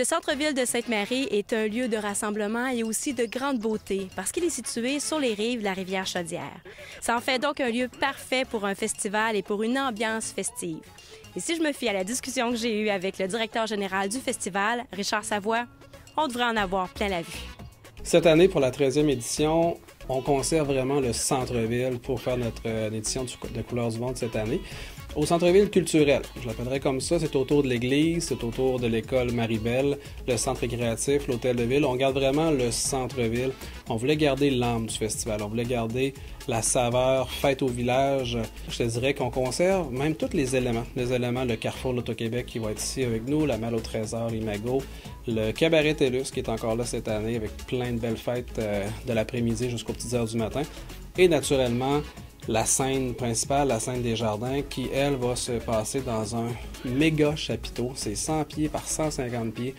Le centre-ville de Sainte-Marie est un lieu de rassemblement et aussi de grande beauté parce qu'il est situé sur les rives de la rivière Chaudière. Ça en fait donc un lieu parfait pour un festival et pour une ambiance festive. Et si je me fie à la discussion que j'ai eue avec le directeur général du festival, Richard Savoie, on devrait en avoir plein la vue. Cette année, pour la 13e édition, on conserve vraiment le centre-ville pour faire notre édition de Couleurs du Monde cette année. Au centre-ville culturel, je l'appellerais comme ça, c'est autour de l'église, c'est autour de l'école Marie-Belle, le centre récréatif, l'hôtel de ville. On garde vraiment le centre-ville. On voulait garder l'âme du festival, on voulait garder la saveur fête au village. Je te dirais qu'on conserve même tous les éléments, le Carrefour de l'Auto-Québec qui va être ici avec nous, la Malle au Trésor, les Magots, le Cabaret TELUS qui est encore là cette année avec plein de belles fêtes de l'après-midi jusqu'aux petites heures du matin. Et naturellement, la scène principale, la scène des jardins, qui, elle, va se passer dans un méga chapiteau. C'est 100 pieds par 150 pieds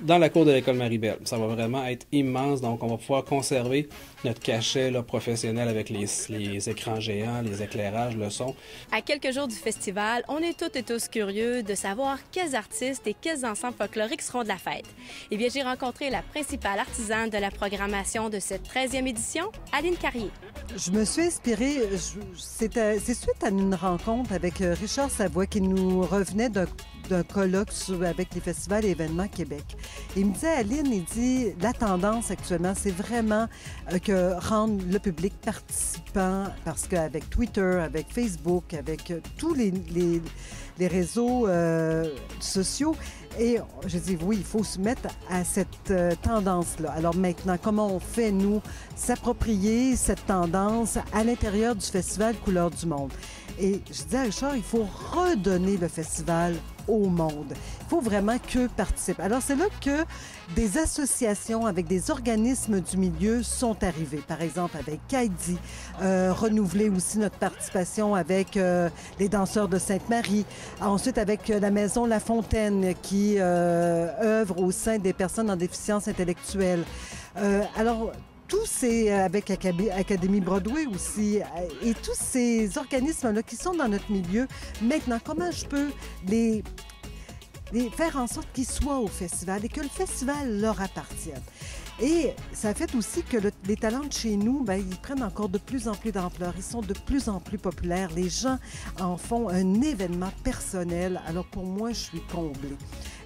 dans la cour de l'école Marie-Belle. Ça va vraiment être immense, donc on va pouvoir conserver notre cachet là, professionnel avec les écrans géants, les éclairages, le son. À quelques jours du festival, on est toutes et tous curieux de savoir quels artistes et quels ensembles folkloriques seront de la fête. Eh bien, j'ai rencontré la principale artisane de la programmation de cette 13e édition, Aline Carrier. Je me suis inspirée, c'est suite à une rencontre avec Richard Savoie qui nous revenait d'un colloque avec les festivals et événements Québec. Il me disait, Aline, il dit, la tendance actuellement, c'est vraiment que rendre le public participant, parce qu'avec Twitter, avec Facebook, avec tous les réseaux sociaux, et je dis, oui, il faut se mettre à cette tendance-là. Alors maintenant, comment on fait, nous, s'approprier cette tendance à l'intérieur du festival Couleurs du Monde? Et je dis à Richard, il faut redonner le festival au monde. Il faut vraiment qu'eux participent. Alors, c'est là que des associations avec des organismes du milieu sont arrivés. Par exemple, avec Kaidi, renouveler aussi notre participation avec les danseurs de Sainte-Marie. Ensuite, avec la Maison La Fontaine qui œuvre au sein des personnes en déficience intellectuelle. Alors, tous ces, avec Académie Broadway aussi, et tous ces organismes-là qui sont dans notre milieu, maintenant, comment je peux les faire en sorte qu'ils soient au festival et que le festival leur appartienne? Et ça fait aussi que les talents de chez nous, bien, ils prennent encore de plus en plus d'ampleur. Ils sont de plus en plus populaires. Les gens en font un événement personnel. Alors pour moi, je suis comblée.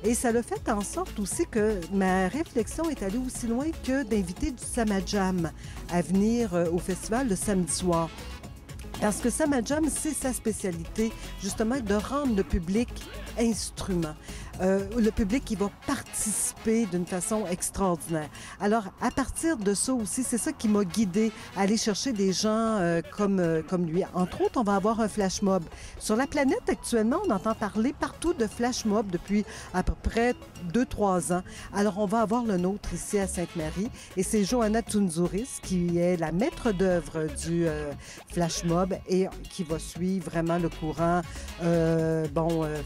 Et ça a fait en sorte aussi que ma réflexion est allée aussi loin que d'inviter du Samajam à venir au festival le samedi soir. Parce que Samajam, c'est sa spécialité, justement, de rendre le public instrument. Le public qui va participer d'une façon extraordinaire. Alors, à partir de ça aussi, c'est ça qui m'a guidée à aller chercher des gens comme lui. Entre autres, on va avoir un flash mob. Sur la planète, actuellement, on entend parler partout de flash mob depuis à peu près 2-3 ans. Alors, on va avoir le nôtre ici à Sainte-Marie. Et c'est Johanna Tunzouris qui est la maître d'œuvre du flash mob et qui va suivre vraiment le courant.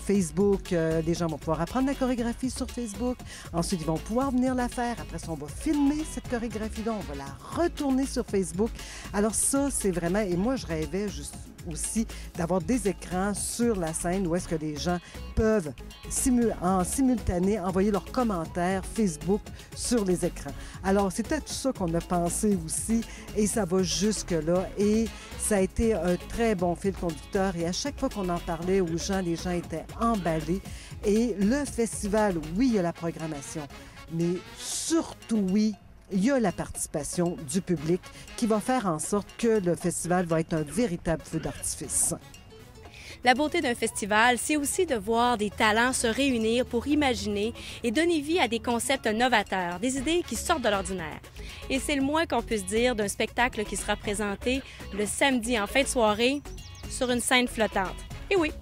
Facebook, les gens vont pouvoir apprendre la chorégraphie sur Facebook. Ensuite, ils vont pouvoir venir la faire. Après ça, on va filmer cette chorégraphie-là. On va la retourner sur Facebook. Alors ça, c'est vraiment... Et moi, je rêvais juste aussi d'avoir des écrans sur la scène où est-ce que les gens peuvent en simultané envoyer leurs commentaires Facebook sur les écrans. Alors, c'était tout ça qu'on a pensé aussi et ça va jusque-là et ça a été un très bon fil conducteur et à chaque fois qu'on en parlait aux gens, les gens étaient emballés et le festival, oui, il y a la programmation, mais surtout, oui, il y a la participation du public qui va faire en sorte que le festival va être un véritable feu d'artifice. La beauté d'un festival, c'est aussi de voir des talents se réunir pour imaginer et donner vie à des concepts novateurs, des idées qui sortent de l'ordinaire. Et c'est le moins qu'on puisse dire d'un spectacle qui sera présenté le samedi en fin de soirée sur une scène flottante. Et oui!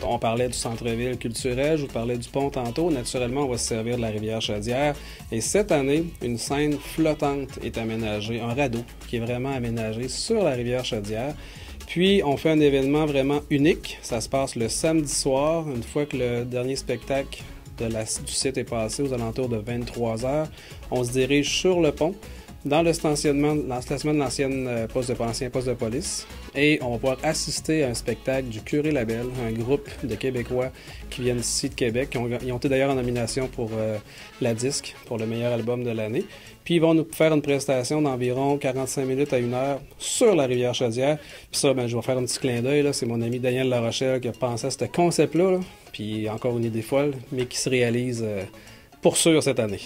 On parlait du centre-ville culturel, je vous parlais du pont tantôt. Naturellement, on va se servir de la rivière Chaudière. Et cette année, une scène flottante est aménagée, un radeau qui est vraiment aménagé sur la rivière Chaudière. Puis, on fait un événement vraiment unique. Ça se passe le samedi soir, une fois que le dernier spectacle du site est passé aux alentours de 23h. On se dirige sur le pont. dans le stationnement de l'ancien poste de police. Et on va pouvoir assister à un spectacle du Curé Labelle, un groupe de Québécois qui viennent ici de Québec. Ils ont été d'ailleurs en nomination pour la disque, pour le meilleur album de l'année. Puis ils vont nous faire une prestation d'environ 45 minutes à 1 heure sur la rivière Chaudière. Puis ça, je vais faire un petit clin d'œil. C'est mon ami Daniel Larochelle qui a pensé à ce concept-là. Puis encore une idée folle, mais qui se réalise pour sûr cette année.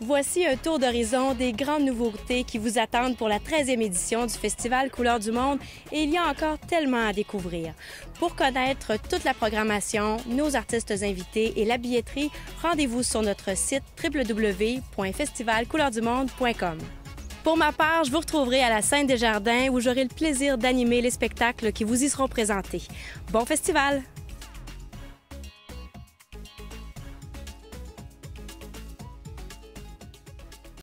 Voici un tour d'horizon des grandes nouveautés qui vous attendent pour la 13e édition du Festival Couleurs du Monde et il y a encore tellement à découvrir. Pour connaître toute la programmation, nos artistes invités et la billetterie, rendez-vous sur notre site www.festivalcouleurdumumonde.com. Pour ma part, je vous retrouverai à la Sainte-Desjardins où j'aurai le plaisir d'animer les spectacles qui vous y seront présentés. Bon festival!